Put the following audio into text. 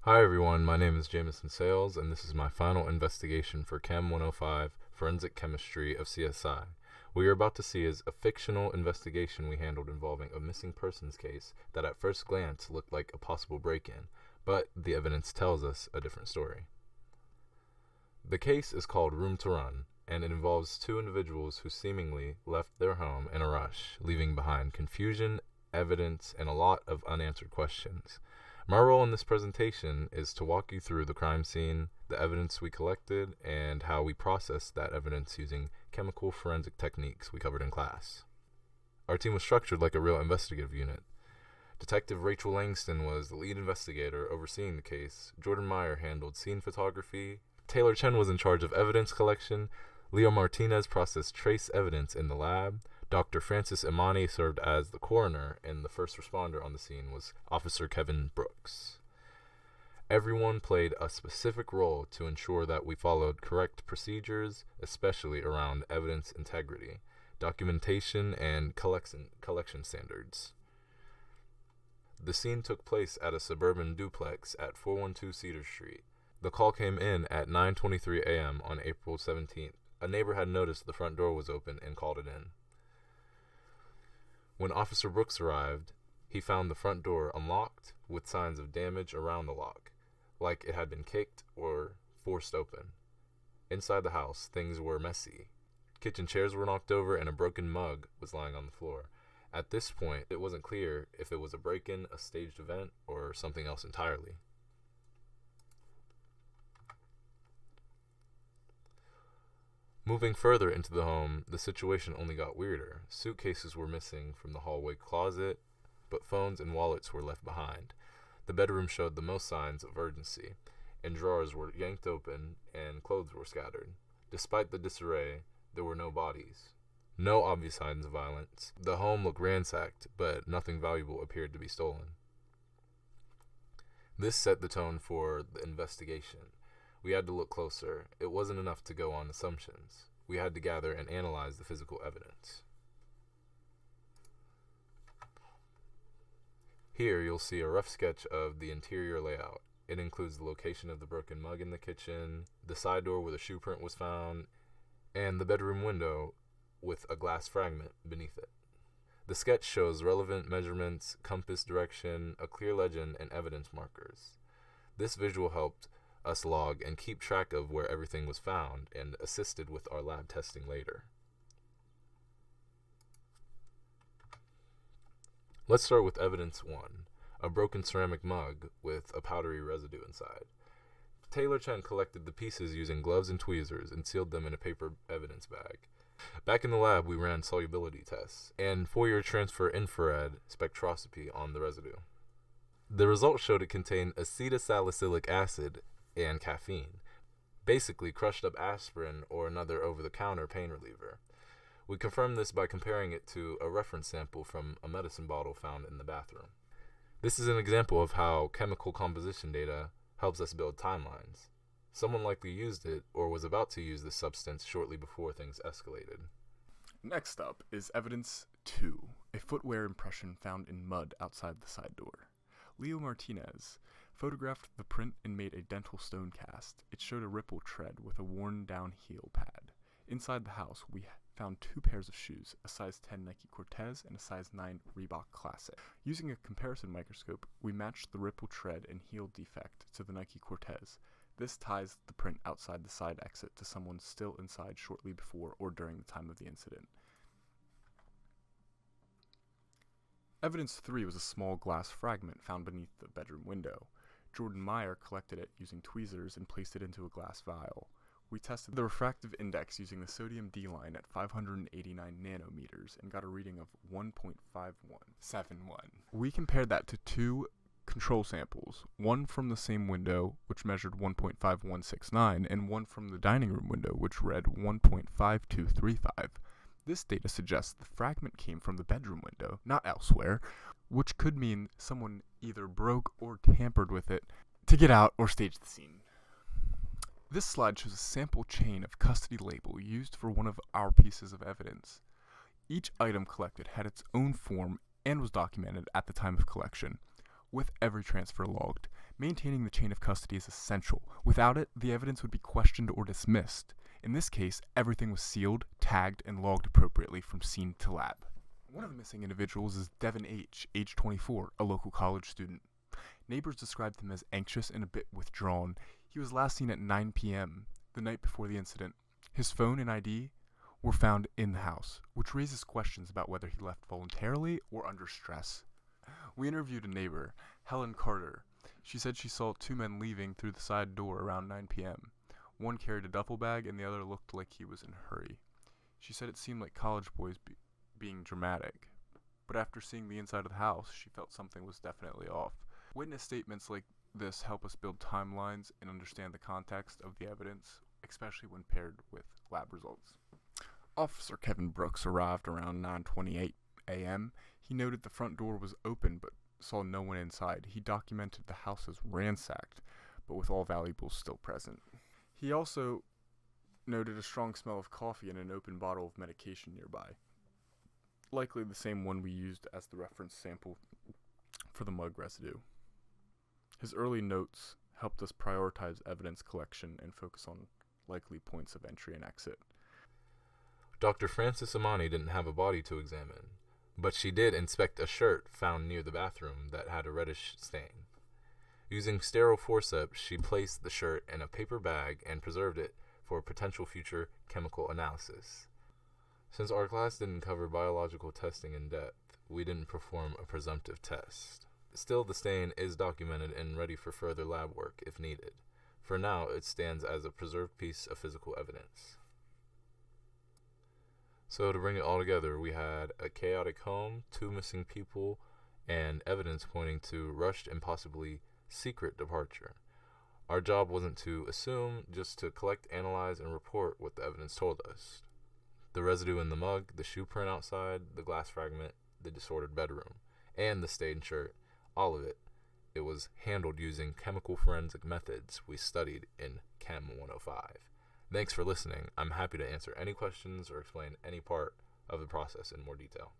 Hi everyone, my name is Jameson Sales, and this is my final investigation for Chem 105, Forensic Chemistry of CSI. What you're about to see is a fictional investigation we handled involving a missing persons case that at first glance looked like a possible break-in, but the evidence tells us a different story. The case is called Room to Run, and it involves two individuals who seemingly left their home in a rush, leaving behind confusion, evidence, and a lot of unanswered questions. My role in this presentation is to walk you through the crime scene, the evidence we collected, and how we processed that evidence using chemical forensic techniques we covered in class. Our team was structured like a real investigative unit. Detective Rachel Langston was the lead investigator overseeing the case. Jordan Meyer handled scene photography. Taylor Chen was in charge of evidence collection. Leo Martinez processed trace evidence in the lab. Dr. Francis Imani served as the coroner, and the first responder on the scene was Officer Kevin Brooks. Everyone played a specific role to ensure that we followed correct procedures, especially around evidence integrity, documentation, and collection standards. The scene took place at a suburban duplex at 412 Cedar Street. The call came in at 9:23 a.m. on April 17th. A neighbor had noticed the front door was open and called it in. When Officer Brooks arrived, he found the front door unlocked with signs of damage around the lock, like it had been kicked or forced open. Inside the house, things were messy. Kitchen chairs were knocked over and a broken mug was lying on the floor. At this point, it wasn't clear if it was a break-in, a staged event, or something else entirely. Moving further into the home, the situation only got weirder. Suitcases were missing from the hallway closet, but phones and wallets were left behind. The bedroom showed the most signs of urgency, and drawers were yanked open and clothes were scattered. Despite the disarray, there were no bodies. No obvious signs of violence. The home looked ransacked, but nothing valuable appeared to be stolen. This set the tone for the investigation. We had to look closer. It wasn't enough to go on assumptions. We had to gather and analyze the physical evidence. Here you'll see a rough sketch of the interior layout. It includes the location of the broken mug in the kitchen, the side door where the shoe print was found, and the bedroom window with a glass fragment beneath it. The sketch shows relevant measurements, compass direction, a clear legend, and evidence markers. This visual helped us log and keep track of where everything was found and assisted with our lab testing later. Let's start with evidence 1, a broken ceramic mug with a powdery residue inside. Taylor Chen collected the pieces using gloves and tweezers and sealed them in a paper evidence bag. Back in the lab, we ran solubility tests and Fourier transfer infrared spectroscopy on the residue. The results showed it contained acetylsalicylic acid and caffeine, basically crushed up aspirin or another over-the-counter pain reliever. We confirmed this by comparing it to a reference sample from a medicine bottle found in the bathroom. This is an example of how chemical composition data helps us build timelines. Someone likely used it or was about to use this substance shortly before things escalated. Next up is evidence 2, a footwear impression found in mud outside the side door. Leo Martinez photographed the print and made a dental stone cast. It showed a ripple tread with a worn-down heel pad. Inside the house, we found 2 pairs of shoes, a size 10 Nike Cortez and a size 9 Reebok Classic. Using a comparison microscope, we matched the ripple tread and heel defect to the Nike Cortez. This ties the print outside the side exit to someone still inside shortly before or during the time of the incident. Evidence 3 was a small glass fragment found beneath the bedroom window. Jordan Meyer collected it using tweezers and placed it into a glass vial. We tested the refractive index using the sodium D line at 589 nanometers and got a reading of 1.5171. We compared that to 2 control samples, one from the same window, which measured 1.5169, and one from the dining room window, which read 1.5235. This data suggests the fragment came from the bedroom window, not elsewhere, which could mean someone either broke or tampered with it to get out or stage the scene. This slide shows a sample chain of custody label used for one of our pieces of evidence. Each item collected had its own form and was documented at the time of collection, with every transfer logged. Maintaining the chain of custody is essential. Without it, the evidence would be questioned or dismissed. In this case, everything was sealed, tagged, and logged appropriately from scene to lab. One of the missing individuals is Devin H., age 24, a local college student. Neighbors described him as anxious and a bit withdrawn. He was last seen at 9 p.m., the night before the incident. His phone and ID were found in the house, which raises questions about whether he left voluntarily or under stress. We interviewed a neighbor, Helen Carter. She said she saw two men leaving through the side door around 9 p.m. One carried a duffel bag and the other looked like he was in a hurry. She said it seemed like college boys being dramatic, but after seeing the inside of the house, she felt something was definitely off. Witness statements like this help us build timelines and understand the context of the evidence, especially when paired with lab results. Officer Kevin Brooks arrived around 9:28 a.m. He noted the front door was open but saw no one inside. He documented the house as ransacked, but with all valuables still present. He also noted a strong smell of coffee and an open bottle of medication nearby, likely the same one we used as the reference sample for the mug residue. His early notes helped us prioritize evidence collection and focus on likely points of entry and exit. Dr. Frances Amani didn't have a body to examine, but she did inspect a shirt found near the bathroom that had a reddish stain. Using sterile forceps, she placed the shirt in a paper bag and preserved it for potential future chemical analysis. Since our class didn't cover biological testing in depth, we didn't perform a presumptive test. Still, the stain is documented and ready for further lab work if needed. For now, it stands as a preserved piece of physical evidence. So to bring it all together, we had a chaotic home, two missing people, and evidence pointing to rushed and possibly secret departure. Our job wasn't to assume, just to collect, analyze, and report what the evidence told us. The residue in the mug, the shoe print outside, the glass fragment, the disordered bedroom, and the stained shirt, all of it. It was handled using chemical forensic methods we studied in Chem 105. Thanks for listening. I'm happy to answer any questions or explain any part of the process in more detail.